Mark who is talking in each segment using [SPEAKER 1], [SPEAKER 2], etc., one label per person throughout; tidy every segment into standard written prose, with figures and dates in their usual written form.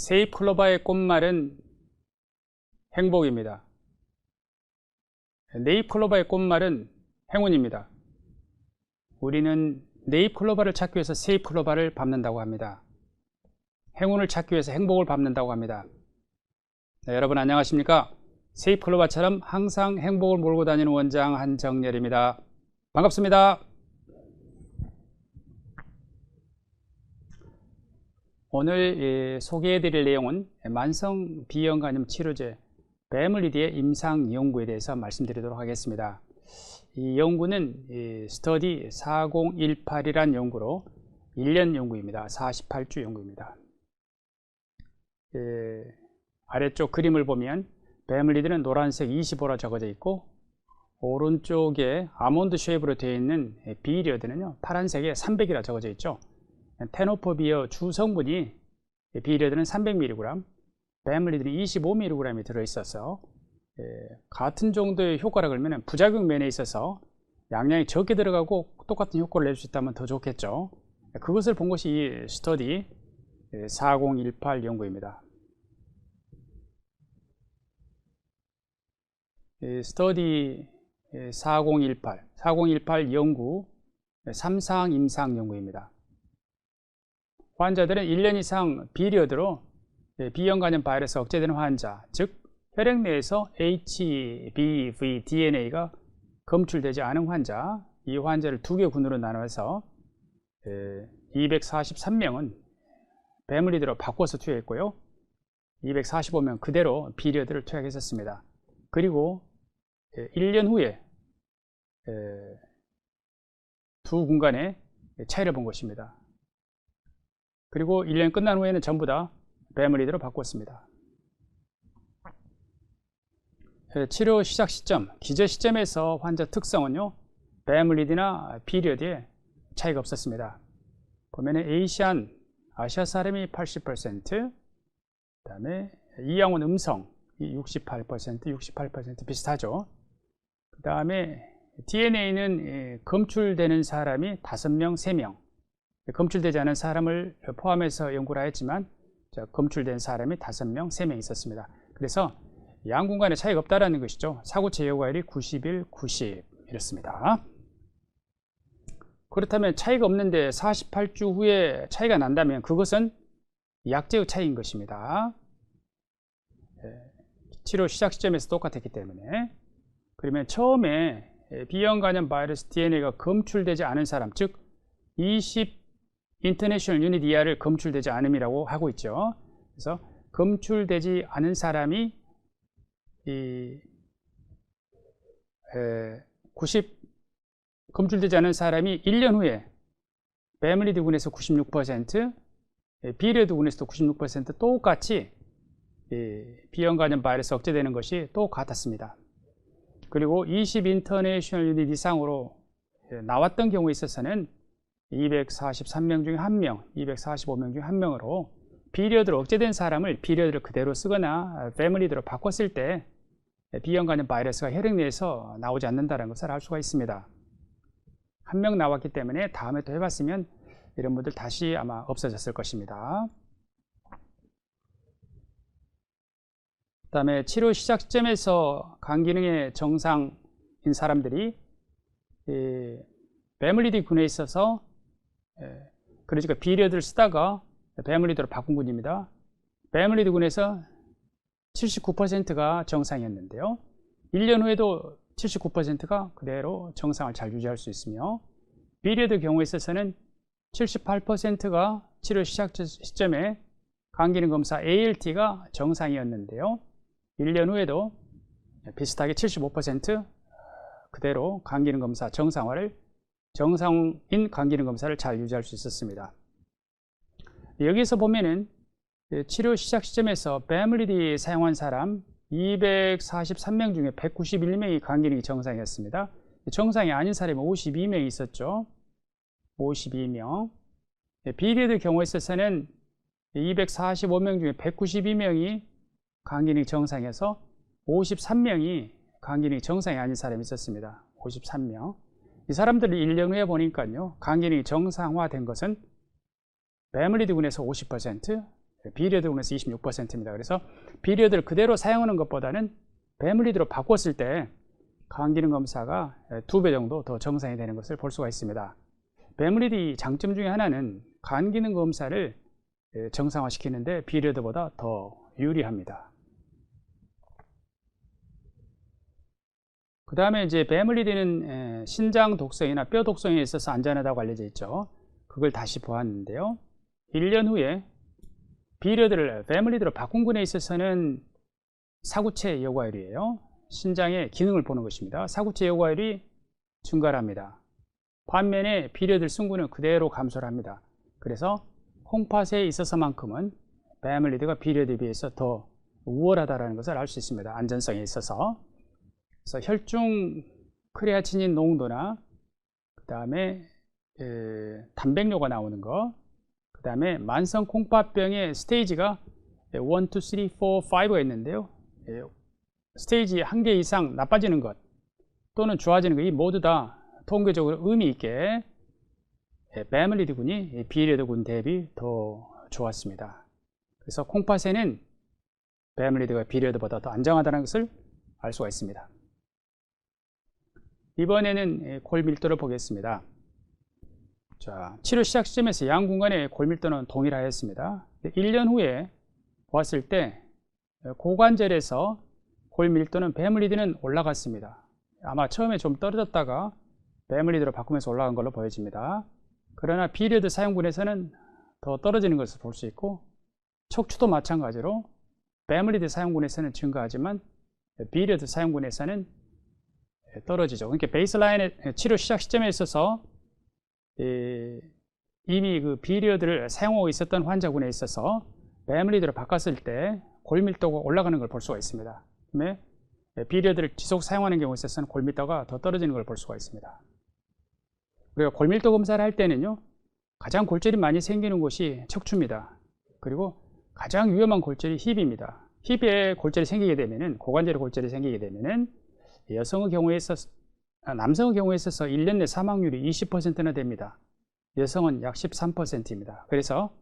[SPEAKER 1] 세잎클로바의 꽃말은 행복입니다. 네잎클로바의 꽃말은 행운입니다. 우리는 네잎클로바를 찾기 위해서 세잎클로바를 밟는다고 합니다. 행운을 찾기 위해서 행복을 밟는다고 합니다. 네, 여러분 안녕하십니까? 세잎클로바처럼 항상 행복을 몰고 다니는 원장 한정렬입니다. 반갑습니다. 오늘 소개해 드릴 내용은 만성 비형간염 치료제 베물리디의 임상 연구에 대해서 말씀드리도록 하겠습니다. 이 연구는 스터디 4018이란 연구로 1년 연구입니다. 48주 연구입니다. 아래쪽 그림을 보면 베물리디는 노란색 25로 적어져 있고, 오른쪽에 아몬드 쉐입으로 되어 있는 비리어드는요 파란색에 300이라 적어져 있죠. 테노포비어 주성분이 비리어드는 300mg, 베물리디는 25mg이 들어있어서 같은 정도의 효과라 그러면 부작용 면에 있어서 양량이 적게 들어가고 똑같은 효과를 낼 수 있다면 더 좋겠죠. 그것을 본 것이 이 스터디 4018 연구입니다. 스터디 4018 연구 3상 임상 연구입니다. 환자들은 1년 이상 비리어드로 비형간염 바이러스 억제되는 환자, 즉 혈액 내에서 HBV DNA가 검출되지 않은 환자, 이 환자를 두 개 군으로 나눠서 243명은 베물리디로 바꿔서 투여했고요, 245명 그대로 비리어드를 투여했었습니다. 그리고 1년 후에 두 군간의 차이를 본 것입니다. 그리고 1년 끝난 후에는 전부 다 베물리디로 바꿨습니다. 치료 시작 시점, 기저 시점에서 환자 특성은요, 베물리디나 비리어드에 차이가 없었습니다. 보면 아시아 사람이 80%, 그 다음에 이양원 음성 68% 비슷하죠. 그 다음에 DNA는 검출되는 사람이 5명, 3명, 검출되지 않은 사람을 포함해서 연구를 하였지만 검출된 사람이 5명, 3명 있었습니다. 그래서 양군 간에 차이가 없다는 것이죠. 사고체 여과율이 91, 90 이렇습니다. 그렇다면 차이가 없는데 48주 후에 차이가 난다면 그것은 약제의 차이인 것입니다. 치료 시작 시점에서 똑같았기 때문에. 그러면 처음에 비형간염 바이러스 DNA가 검출되지 않은 사람, 즉 20 인터내셔널 유닛 이하를 검출되지 않음이라고 하고 있죠. 그래서 검출되지 않은 사람이 검출되지 않은 사람이 1년 후에 베물리디 군에서 96%, 비리어드 군에서도 96% 똑같이 비형간염 바이러스 억제되는 것이 똑같았습니다. 그리고 20 인터내셔널 유닛 이상으로 나왔던 경우에 있어서는 243명 중에 1명, 245명 중에 1명으로 비리어드로 억제된 사람을 비리어드를 그대로 쓰거나 베물리디로 바꿨을 때 비형간염 바이러스가 혈액 내에서 나오지 않는다는 것을 알 수가 있습니다. 1명 나왔기 때문에 다음에 또 해봤으면 이런 분들 다시 아마 없어졌을 것입니다. 그 다음에 치료 시작 시점에서 간 기능의 정상인 사람들이 베물리디 군에 있어서 그러니까 비리어드를 쓰다가 베물리디로 바꾼 군입니다. 베물리디 군에서 79%가 정상이었는데요, 1년 후에도 79%가 그대로 정상을 잘 유지할 수 있으며, 비리어드 경우에 있어서는 78%가 치료 시작 시점에 간기능 검사 ALT가 정상이었는데요, 1년 후에도 비슷하게 75% 그대로 간기능 검사 정상인 간기능 검사를 잘 유지할 수 있었습니다. 여기서 보면은 치료 시작 시점에서 베물리디 사용한 사람 243명 중에 191명이 간기능이 정상이었습니다. 정상이 아닌 사람이 52명이 있었죠. 52명. 비리어드 경우에 있어서는 245명 중에 192명이 간기능이 정상이어서 53명이 간기능이 정상이 아닌 사람이 있었습니다. 53명. 이 사람들을 1년 후에 보니까요, 간기능이 정상화된 것은 베물리디 군에서 50%, 비리어드군에서 26%입니다. 그래서 비리어드를 그대로 사용하는 것보다는 배멀리드로 바꿨을 때 간기능 검사가 2배 정도 더 정상이 되는 것을 볼 수가 있습니다. 배멀리드 장점 중에 하나는 간기능 검사를 정상화시키는데 비리어드보다 더 유리합니다. 그 다음에 이제 배멀리드는 신장 독성이나 뼈 독성에 있어서 안전하다고 알려져 있죠. 그걸 다시 보았는데요. 1년 후에 비리어드를 배멀리드로 바꾼 군에 있어서는 사구체 여과율이에요. 신장의 기능을 보는 것입니다. 사구체 여과율이 증가를 합니다. 반면에 비리어드를 쓴 군은 그대로 감소를 합니다. 그래서 콩팥에 있어서만큼은 배멀리드가 비리어드에 비해서 더 우월하다는 것을 알 수 있습니다. 안전성에 있어서. 그래서 혈중 크레아티닌 농도나 그 다음에 단백뇨가 나오는 거, 그 다음에 만성 콩팥병의 스테이지가 1, 2, 3, 4, 5가 있는데요. 스테이지 1개 이상 나빠지는 것 또는 좋아지는 것, 이 모두 다 통계적으로 의미 있게 배멀리드군이 비리어드군 대비 더 좋았습니다. 그래서 콩팥에는 배멀리드가 비리어드보다 더 안정하다는 것을 알 수가 있습니다. 이번에는 골 밀도를 보겠습니다. 자, 치료 시작 시점에서 양 군간의 골 밀도는 동일하였습니다. 1년 후에 보았을 때 고관절에서 골 밀도는 배멀리드는 올라갔습니다. 아마 처음에 좀 떨어졌다가 배멀리드로 바꾸면서 올라간 걸로 보여집니다. 그러나 비리어드 사용군에서는 더 떨어지는 것을 볼 수 있고, 척추도 마찬가지로 배멀리드 사용군에서는 증가하지만 비리어드 사용군에서는 떨어지죠. 그러니까 베이스라인의 치료 시작 시점에 있어서 이미 그 비리어드를 사용하고 있었던 환자군에 있어서 배멀리드로 바꿨을 때 골밀도가 올라가는 걸 볼 수가 있습니다. 그다음에 비리어드를 지속 사용하는 경우에 있어서는 골밀도가 더 떨어지는 걸 볼 수가 있습니다. 우리가 골밀도 검사를 할 때는요, 가장 골절이 많이 생기는 곳이 척추입니다. 그리고 가장 위험한 골절이 힙입니다. 힙에 골절이 생기게 되면은, 고관절에 골절이 생기게 되면은 남성의 경우에 있어서 1년 내 사망률이 20%나 됩니다. 여성은 약 13%입니다. 그래서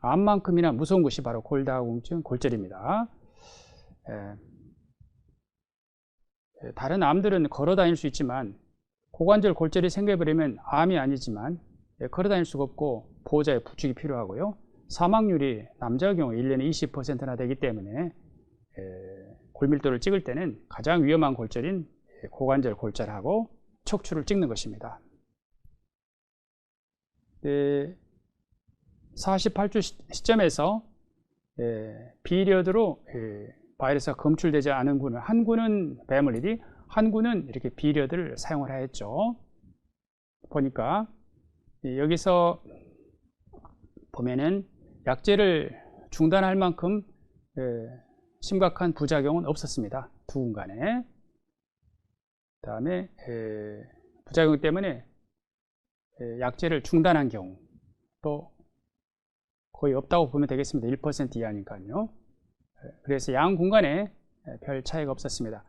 [SPEAKER 1] 암만큼이나 무서운 것이 바로 골다공증, 골절입니다. 다른 암들은 걸어 다닐 수 있지만 고관절 골절이 생겨버리면 암이 아니지만 걸어 다닐 수가 없고 보호자의 부축이 필요하고요. 사망률이 남자의 경우 1년에 20%나 되기 때문에 골밀도를 찍을 때는 가장 위험한 골절인 고관절 골절하고 척추를 찍는 것입니다. 48주 시점에서 비리어드로 바이러스가 검출되지 않은 군은, 한 군은 배멀리드, 한 군은 이렇게 비리어드를 사용을 하였죠. 보니까 여기서 보면은 약제를 중단할 만큼 심각한 부작용은 없었습니다. 두 군간에. 그 다음에 부작용 때문에 약제를 중단한 경우 또 거의 없다고 보면 되겠습니다. 1% 이하니까요. 그래서 양 군간에 별 차이가 없었습니다.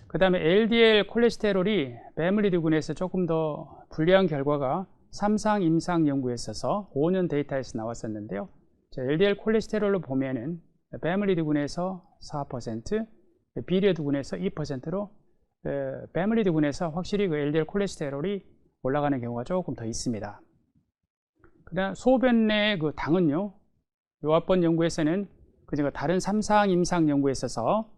[SPEAKER 1] 그 다음에 LDL 콜레스테롤이 배멀리드군에서 조금 더 불리한 결과가 3상 임상 연구에 있어서 5년 데이터에서 나왔었는데요. LDL 콜레스테롤로 보면은 배멀리드군에서 4%, 비리어드군에서 2%로 배멀리드군에서 확실히 그 LDL 콜레스테롤이 올라가는 경우가 조금 더 있습니다. 그다음 소변 내 그 당은요, 요합번 연구에서는 그중에 다른 3상 임상 연구에 있어서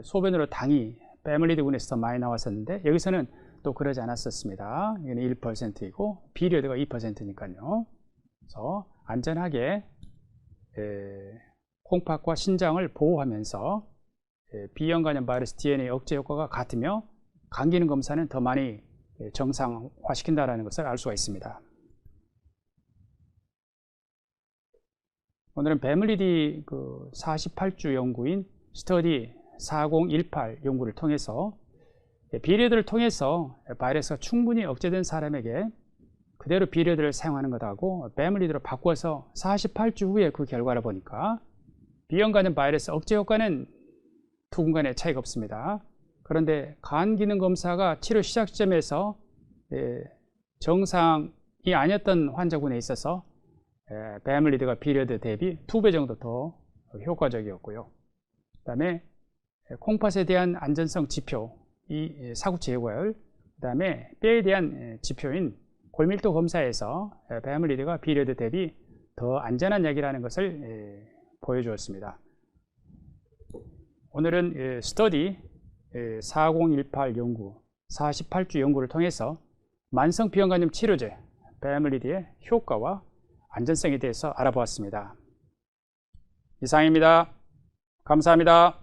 [SPEAKER 1] 소변으로 당이 배멀리드군에서 더 많이 나왔었는데 여기서는 또 그러지 않았었습니다. 이거는 1%이고 비리어드가 2%니까요. 그래서 안전하게 콩팥과 신장을 보호하면서 비형간염 바이러스 DNA 억제 효과가 같으며 간기능 검사는 더 많이 정상화시킨다는 것을 알 수가 있습니다. 오늘은 배멀리드 48주 연구인 스터디 4018 연구를 통해서 비리어드를 통해서 바이러스가 충분히 억제된 사람에게 그대로 비리어드를 사용하는 것하고 배멀리드로 바꿔서 48주 후에 그 결과를 보니까 비형간염 바이러스 억제 효과는 두 군간에 차이가 없습니다. 그런데 간 기능 검사가 치료 시작 시점에서 정상이 아니었던 환자군에 있어서 베밀리드가 비리어드 대비 2배 정도 더 효과적이었고요. 그 다음에 콩팥에 대한 안전성 지표, 이 사구 제거율, 그 다음에 뼈에 대한 지표인 골밀도 검사에서 베밀리드가 비리어드 대비 더 안전한 약이라는 것을 보여주었습니다. 오늘은 스터디 4018 연구, 48주 연구를 통해서 만성 비형간염 치료제 베밀리드의 효과와 안전성에 대해서 알아보았습니다. 이상입니다. 감사합니다.